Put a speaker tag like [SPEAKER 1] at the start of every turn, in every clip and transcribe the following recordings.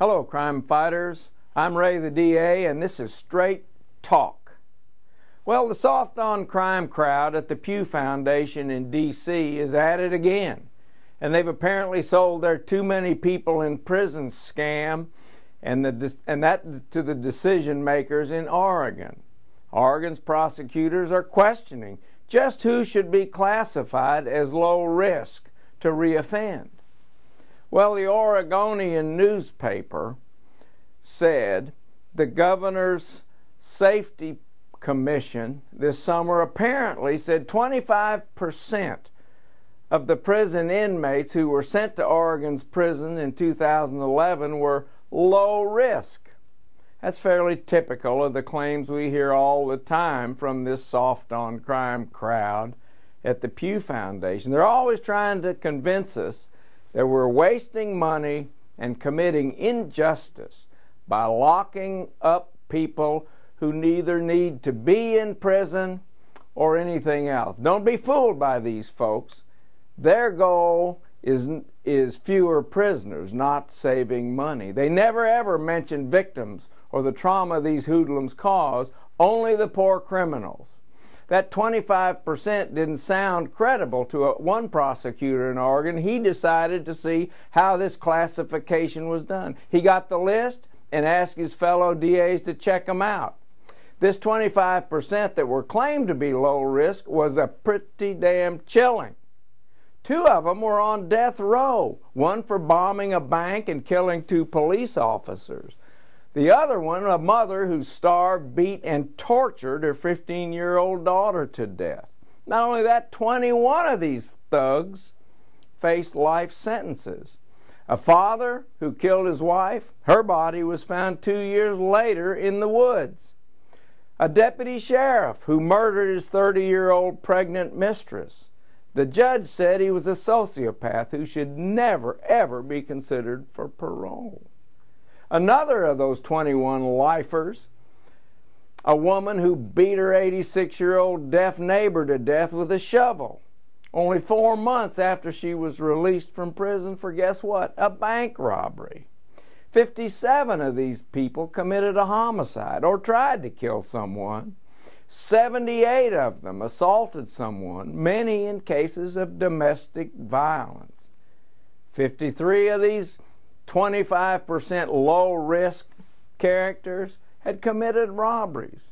[SPEAKER 1] Hello, crime fighters. I'm Ray the DA, and this is Straight Talk. Well, the soft on crime crowd at the Pew Foundation in D.C. is at it again, and they've apparently sold their too many people in prison scam and that to the decision makers in Oregon. Oregon's prosecutors are questioning just who should be classified as low risk to reoffend. Well, the Oregonian newspaper said the governor's safety commission this summer apparently said 25% of the prison inmates who were sent to Oregon's prison in 2011 were low risk. That's fairly typical of the claims we hear all the time from this soft on crime crowd at the Pew Foundation. They're always trying to convince us that we're wasting money and committing injustice by locking up people who neither need to be in prison or anything else. Don't be fooled by these folks. Their goal is fewer prisoners, not saving money. They never ever mention victims or the trauma these hoodlums cause, only the poor criminals. That 25% didn't sound credible to one prosecutor in Oregon. He decided to see how this classification was done. He got the list and asked his fellow DAs to check them out. This 25% that were claimed to be low risk was a pretty damn chilling. 2 of them were on death row, one for bombing a bank and killing 2 police officers. The other one, a mother who starved, beat, and tortured her 15-year-old daughter to death. Not only that, 21 of these thugs faced life sentences. A father who killed his wife, her body was found 2 years later in the woods. A deputy sheriff who murdered his 30-year-old pregnant mistress. The judge said he was a sociopath who should never, ever be considered for parole. Another of those 21 lifers, a woman who beat her 86-year-old deaf neighbor to death with a shovel, only 4 months after she was released from prison for, guess what, a bank robbery. 57 of these people committed a homicide or tried to kill someone. 78 of them assaulted someone, many in cases of domestic violence. 53 of these 25% low-risk characters had committed robberies.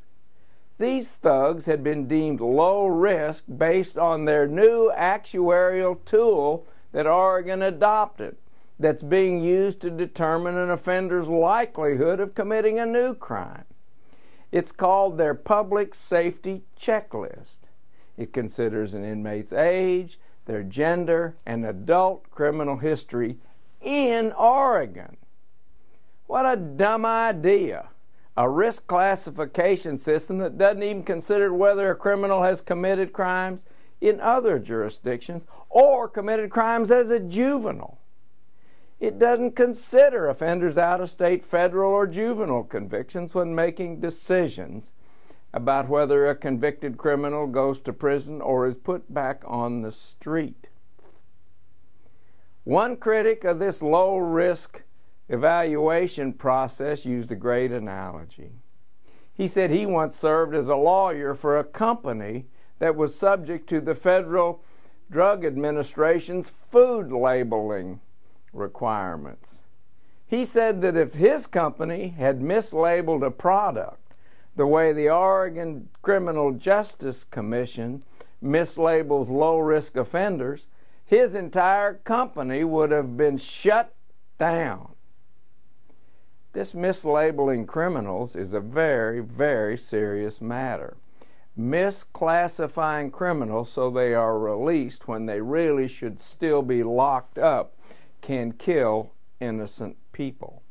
[SPEAKER 1] These thugs had been deemed low risk based on their new actuarial tool that Oregon adopted that's being used to determine an offender's likelihood of committing a new crime. It's called their Public Safety Checklist. It considers an inmate's age, their gender, and adult criminal history in Oregon. What a dumb idea. A risk classification system that doesn't even consider whether a criminal has committed crimes in other jurisdictions or committed crimes as a juvenile. It doesn't consider offenders' out-of-state federal or juvenile convictions when making decisions about whether a convicted criminal goes to prison or is put back on the street. One critic of this low-risk evaluation process used a great analogy. He said he once served as a lawyer for a company that was subject to the Federal Drug Administration's food labeling requirements. He said that if his company had mislabeled a product the way the Oregon Criminal Justice Commission mislabels low-risk offenders, his entire company would have been shut down. This mislabeling criminals is a very, very serious matter. Misclassifying criminals so they are released when they really should still be locked up can kill innocent people.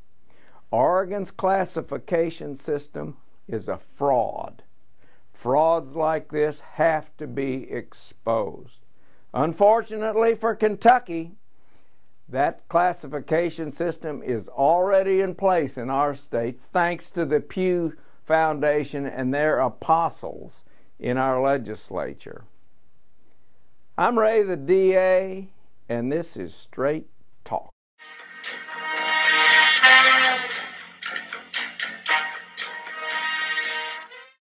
[SPEAKER 1] Oregon's classification system is a fraud. Frauds like this have to be exposed. Unfortunately for Kentucky, that classification system is already in place in our states thanks to the Pew Foundation and their apostles in our legislature. I'm Ray the DA, and this is Straight